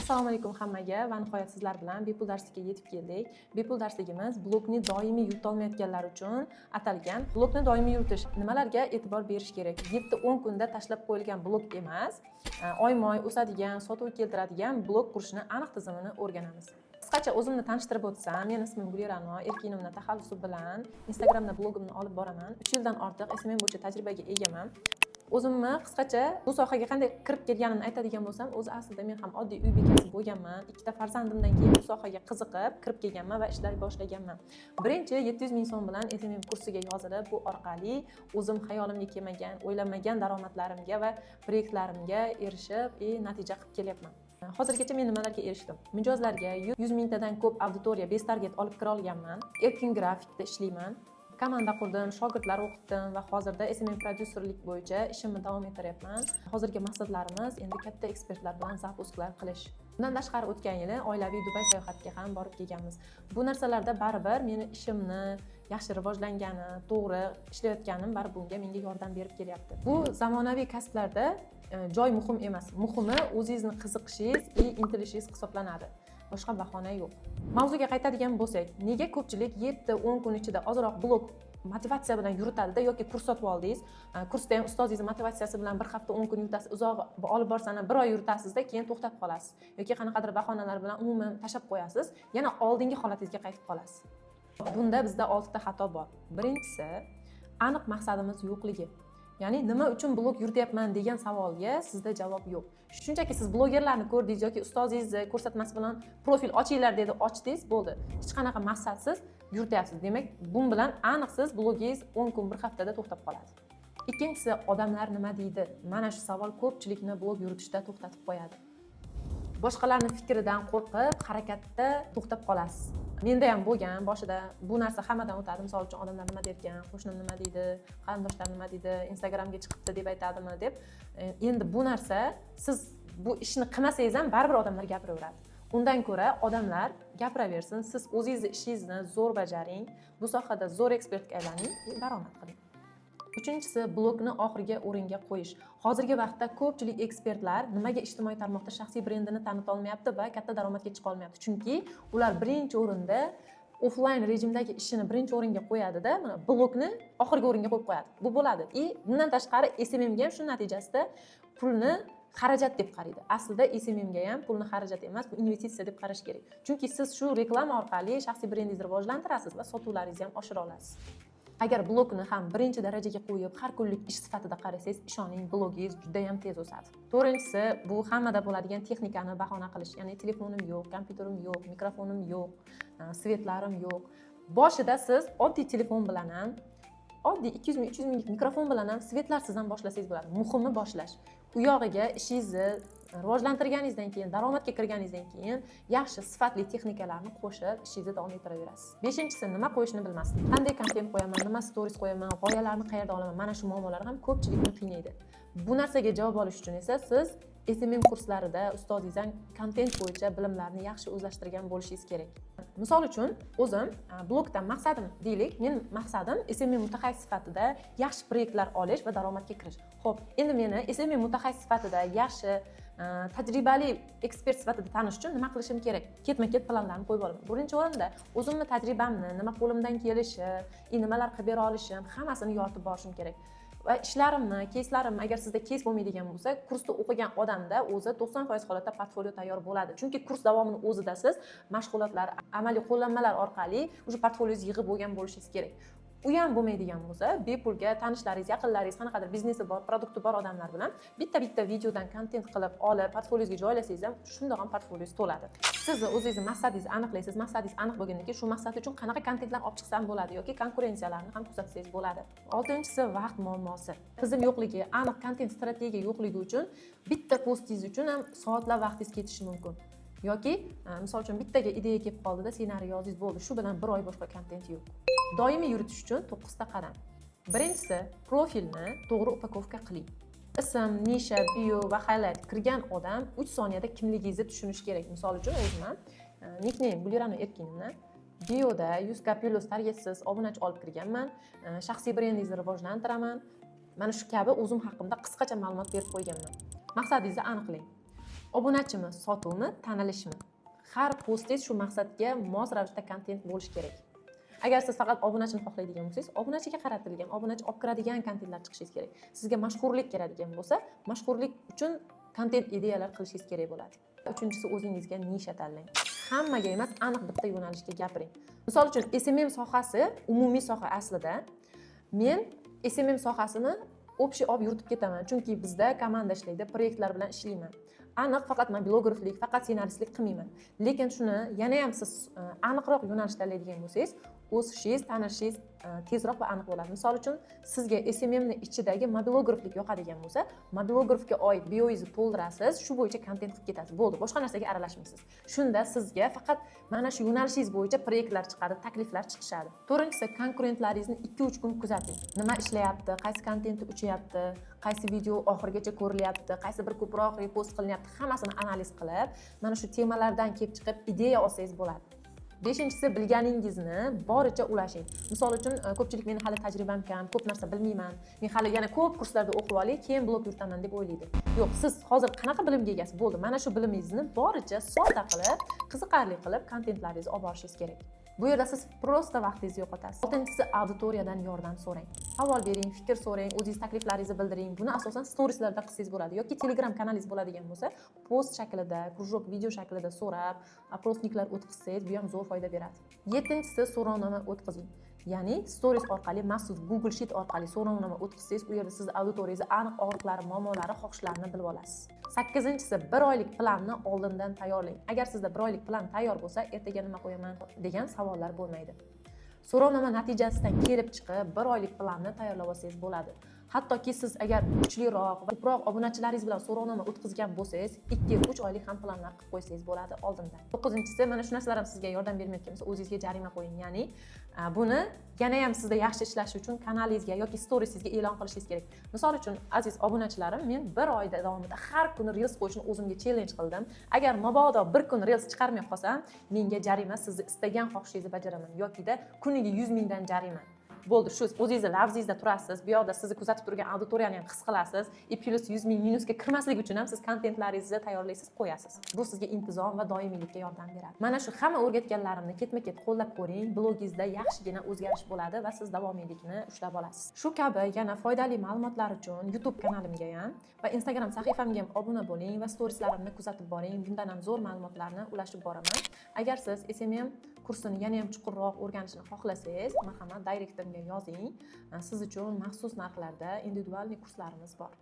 Assalomu alaykum hammaga va nihoyat sizlar bilan bepul darslikka yetib keldik. Bepul darsligimiz blogni doimiy yurita olmayotganlar uchun atalgan. Blogni doimiy yuritish nimalarga e'tibor berish kerak? 7-10 kunda tashlab qo'yilgan blog emas, oyma-oy o'sadigan, sotuv keltiradigan blog qurishni aniq tizimini o'rganamiz. Qisqacha o'zimni tanishtirib o'tsam, men ismim Gulirano, erkinimni taxallusi bilan Instagramda blogimni olib boraman. 3 yildan ortiq SMM bo'yicha tajribaga egaman. O'zimni qisqacha bu sohaga qanday kirib kelganimni aytadigan bo'lsam, o'zi aslida men ham oddiy uy bekasi bo'lganman. 2 ta farzandimdan keyin bu sohaga qiziqib kirib kelganman va ishlar boshlaganman. Birinchi 700 ming so'm bilan SMM kursiga yozilib, bu orqali o'zim xayolimga kelmagan, o'ylamagan daromadlarimga va proyektlarimga erishib, natija qilib kelyapman. Hozirgacha men nimalarga erishdim? Mijozlarga 100 mingtadan ko'p auditoriya base target olib kira olganman. Erkin grafikda ishlayman. Komanda qurdim, shogirdlar o'qitdim va hozirda SMM prodyuserlik bo'yicha ishimni davom ettiryapman. Hozirgi maqsadlarimiz endi katta ekspertlar bilan zapusklar qilish. Bundan tashqari o'tgan yili oilaviy Dubay sayohatiga ham borib kelganmiz. Bu narsalarda baribir meni ishimni yaxshi rivojlangani, to'g'ri ishlayotganim baribir bunga menga yordam berib kelyapti. Bu zamonaviy kasblarda joy muhim emas. Muhimi o'zingizni qiziqishingiz va intilishingiz hisoblanadi. Boshqa bahona yo'q. Mavzuga qaytadigan bo'lsak, nega ko'pchilik 7-10 kun ichida ozroq blog motivatsiya bilan yuritadi yoki kurs sotib oldingiz, kursda ham ustozingiz motivatsiyasi bilan bir hafta 10 kun yuritasiz, uzoq olib borsani 1 oy yuritasizda, keyin to'xtatib qolasiz yoki qanaqadir bahonalar bilan umuman tashlab qo'yasiz, yana oldingi holatingizga qaytib qolasiz. Bunda bizda 6 ta xato bor. Birinchisi, aniq maqsadimiz yo'qligi. Ya'ni nima uchun blog yurityapman degan savolga sizda javob yo'q. Shunchaki siz blogerlarni ko'rdingiz yoki ustozingizni ko'rsatmasi bilan profil ochinglar dedi, ochdingiz, bo'ldi. Hech qanaqa maqsadsiz yurityapsiz. Demak, bu bilan aniq siz blogingiz 10 kun, 1 haftada to'xtab qoladi. Ikkinchisi, odamlar nima deydi? Mana shu savol ko'pchilikni blog yuritishda to'xtatib qo'yadi. Boshqalarning fikridan qo'rqib, harakatda to'xtab qolasiz. Menda ham bo'lgan, boshida bu narsa hammadan o'tadi. Misol uchun odamlar nima derkan, qo'shnim nima deydi, qarindoshlar nima deydi, Instagramga chiqibdi deb aytadimi deb. Endi bu narsa siz bu ishni qilmasangiz ham baribir odamlar gapiraveradi. Undan ko'ra odamlar gapiraversin, siz o'zingizni ishingizni zo'r bajaring, bu sohada zo'r ekspertga aylaning, daromad qiling. Uchinchisi, blogni oxirgi o'ringa qo'yish. Hozirgi vaqtda ko'pchilik ekspertlar nimaga ijtimoiy tarmoqda shaxsiy brendini tanita olmayapti va katta daromadga chiqa olmayapti? Chunki ular birinchi o'rinda offline rejimdagi ishini birinchi o'ringa qo'yadi-da, mana blogni oxirgi o'ringa qo'yib qo'yadi. Bu bo'ladi. Bundan tashqari SMM ga ham shu natijasida pulni xarajat deb qaraydi. Aslida SMM ga ham pulni xarajat emas, bu investitsiya deb qarash kerak. Chunki siz shu reklama orqali shaxsiy brendingizni rivojlantirasiz va sotuvlaringizni ham oshira olasiz. Agar blogni ham birinchi darajaga qo'yib, har kunlik ish sifatida qarasangiz, ishoning, blogingiz juda ham tez o'sadi. To'rtinchisi, bu hammada bo'ladigan texnikani bahona qilish. Ya'ni telefonim yo'q, kompyuterim yo'q, mikrofonim yo'q, svetlarim yo'q. Boshida siz oddiy telefon bilan ham, oddiy 200 ming, 300 minglik mikrofon bilan ham svetlarsiz ham boshlasangiz bo'ladi. Muhimi boshlash. U yog'iga ishingizni rivojlantirganingizdan keyin, daromadga kirganingizdan keyin yaxshi sifatli texnikalarni qo'shib ishingizni davom ettiraverasiz. Beshinchisi, nima qo'yishni bilmaslik. Qanday kontent qo'yaman, nima stories qo'yaman, g'oyalarni qayerda olaman, mana shu muammolar ham ko'pchilikni qiynaydi. Bu narsaga javob olish uchun esa siz SMM kurslarida ustozingizdan kontent bo'yicha bilimlarni yaxshi o'zlashtirgan bo'lishingiz kerak. Misol uchun, o'zim blogdan maqsadim deylik, men maqsadim SMM mutaxassis sifatida yaxshi proyektlar olish va daromadga kirish. Xo'p, endi meni SMM mutaxassis sifatida yaxshi tajribali ekspert sifatida tanish uchun nima qilishim kerak? Ketma-ket planlarni qo'yib olaman. Birinchi o'rinda o'zimni tajribamni, nima qo'limdan kelishi, nimalar qilib bera olishim, hammasini yoritib borishim kerak. Va ishlarimni, кейslarimni agar sizda keys bo'lmaydigan bo'lsa, kursda o'qigan odamda o'zi 90% holatda portfolio tayyor bo'ladi. Chunki kurs davomini o'zida siz mashg'ulotlar, amaliy qo'llanmalar orqali o'sha portfoliongizni yig'ib bo'lgan bo'lishingiz kerak. U ham bo'lmaydigan bo'lsa, bepulga tanishlaringiz, yaqinlaringiz, qanaqadir biznesi bor, produkti bor odamlar bilan bitta videodan kontent qilib olib, portfoliongizga joylasangiz ham shundoq ham portfoliongiz to'ladi. Siz o'zingizni maqsadingizni aniqlaysiz. Maqsadingiz aniq bo'lgandan keyin shu maqsad uchun qanaqa kontentlar olib chiqsam bo'ladi yoki konkurensiyalarni ham kuzatsangiz bo'ladi. Oltinchisi, vaqt muammosi. Tizim yo'qligi, aniq kontent strategiya yo'qligi uchun bitta postingiz uchun ham soatlab vaqtingiz ketishi mumkin. Yoki misol uchun bittaga ideya kelib qoldida, ssenariy yozdingiz, bo'ldi. Shu bilan 1 oy boshqa kontent yo'q. Doimiy yuritish uchun 9 ta qadam. Birinchisi, profilni to'g'ri upakovka qiling. Ism, nisha, bio va highlight kirgan odam 3 soniyada kimligingizni tushunish kerak. Misol uchun o'zim nickname Gulirano Erkinimni bioda 100 plus targetsiz obunachi olib kirganman. Shaxsiy brendingizni rivojlantiraman. Mana shu kabi o'zim haqimda qisqacha ma'lumot berib qo'yganman. Maqsadingizni aniqlang. Obunachimi, sotuvmi, tanilishmi? Har postingiz shu maqsadga mos ravishda kontent bo'lishi kerak. Agar siz faqat obunachini xohlaydigan bo'lsangiz, obunachiga qaratilgan, obunachi olib kiradigan kontentlar chiqishingiz kerak. Sizga mashhurlik kerakadigan bo'lsa, mashhurlik uchun kontent ideyalar qilishingiz kerak bo'ladi. Uchinchisi, o'zingizga nisha tanlang. Hammaga emas, aniq bitta yo'nalishga gapiring. Misol uchun, SMM sohasi umumiy soha aslida. Men SMM sohasini общий olib yuritib ketaman, chunki bizda komanda ishlaydi, proyektlar bilan ishlayman. Aniq faqat men blogerlik, faqat ssenaristlik qilmayman. Lekin shuni yana ham siz aniqroq yo'nalish tanlaydigan bo'lsangiz, o'sishingiz, tanishingiz tezroq va aniq bo'ladi. Misol uchun, sizga SMM ni ichidagi mobilograflik yoqadigan bo'lsa, mobilografga oid bioingizni to'ldirasiz, shu bo'yicha kontent qilib ketasiz. Bo'ldi, boshqa narsaga aralashmaysiz. Shunda sizga faqat mana shu yo'nalishingiz bo'yicha proyektlar chiqadi, takliflar chiqishadi. To'rtinchisi, konkurentlaringizni 2-3 kun kuzating. Nima ishlayapti, qaysi kontentni uchayapti, qaysi video oxirigacha ko'rilyapti, qaysi bir ko'proq repost qilinyapti, hammasini analiz qilib, mana shu temalardan kelib chiqib ideya olsangiz bo'ladi. Beshinchisi, bilganingizni boricha ulashing. Misol uchun, ko'pchilik meni hali tajribam kam, ko'p narsa bilmayman, men hali yana ko'p kurslarda o'qib olay, keyin blog yuritaman deb o'ylaydi. Yo'q, siz hozir qanaqa bilimga egasiz? Bo'ldi, mana shu bilimingizni boricha sodda qilib, qiziqarli qilib kontentlaringizni olib borishingiz kerak. Bu yerda siz prosta vaqtingizni yo'qotasiz. Oltinchisi, auditoriyadan yordam so'rang. Savol bering, fikr so'rang, o'zingiz takliflaringizni bildiring. Buni asosan storieslarda qilsangiz bo'ladi yoki Telegram kanalingiz bo'ladigan bo'lsa, post shaklida, krujok video shaklida so'rab, oprosniklar o'tkazsangiz, bu ham zo'r foyda beradi. Yettinchisi, so'rovnoma o'tkazing. Ya'ni stories orqali, maxsus Google Sheet orqali so'rovnoma o'tkazsangiz, u yerda siz auditoriyangizni aniq og'riqlari, muammolari, xohishlarini bilib olasiz. Sakkizinchisi, 1 oylik planni oldindan tayyorlang. Agar sizda 1 oylik plan tayyor bo'lsa, ertaga nima qo'yaman degan savollar bo'lmaydi. So'rovnoma natijasidan kelib chiqib, 1 oylik planni tayyorlab olsangiz bo'ladi. Hattoki siz agar kuchliroq va ko'proq obunachilaringiz bilan so'rovnoma o'tkazgan bo'lsangiz, 2-3 oylik ham planlar qilib qo'ysangiz bo'ladi oldindan. 9-inchisi, mana shu narsalar ham sizga yordam bermayotgan bo'lsa, o'zingizga jarima qo'ying. Ya'ni buni yana ham sizda yaxshi ishlashi uchun kanalingizga yoki storiesingizga e'lon qilishingiz kerak. Misol uchun, aziz obunachilarim, men 1 oy davomida har kuni reels qo'yishni o'zimga challenge qildim. Agar mabodo 1 kun reels chiqarmay qolsam, menga jarima, sizni istagan xohishingizni bajaraman yokida kuniga 100 mingdan jarima. Bo'ldi, shu o'zingizni lavzingizda turasiz, bu yoqda sizni kuzatib turgan auditoriyani ham his qilasiz. Plus 100 ming minusga kirmaslik uchun ham siz kontentlaringizni tayyorlaysiz, qo'yasiz. Bu sizga intizom va doimiylikka yordam beradi. Mana shu hamma o'rgatganlarimni ketma-ket qo'llab ko'ring, blogingizda yaxshigina o'zgarish bo'ladi va siz davomiylikni ushlab olasiz. Shu kabi yana foydali ma'lumotlar uchun YouTube kanalimga ham va Instagram sahifamga ham obuna bo'ling va storieslarimni kuzatib boring. Bundan ham zo'r ma'lumotlarni ulashib boraman. Agar siz SMM kursini yana ham chuqurroq o'rganishni xohlasangiz, marhamat, direktimga yozing. Siz uchun maxsus narxlarda individual kurslarimiz bor.